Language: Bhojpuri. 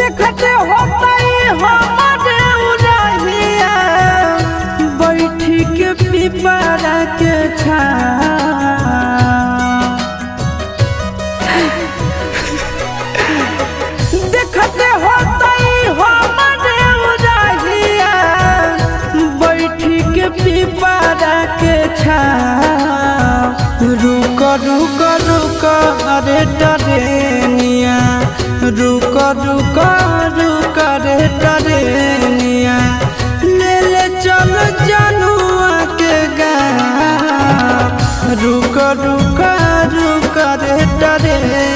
देखते होता हमारे उड़हिया बैठी के पिपरा के देखते होता हमारे उड़हिया बैठी के पिपरा के रुक रुक रुक अरे टरेनिया रुक रुक रुक रे टरेनिया ले ले चल जनुआ के गाँव रुक रुक रुक रे टरेनिया।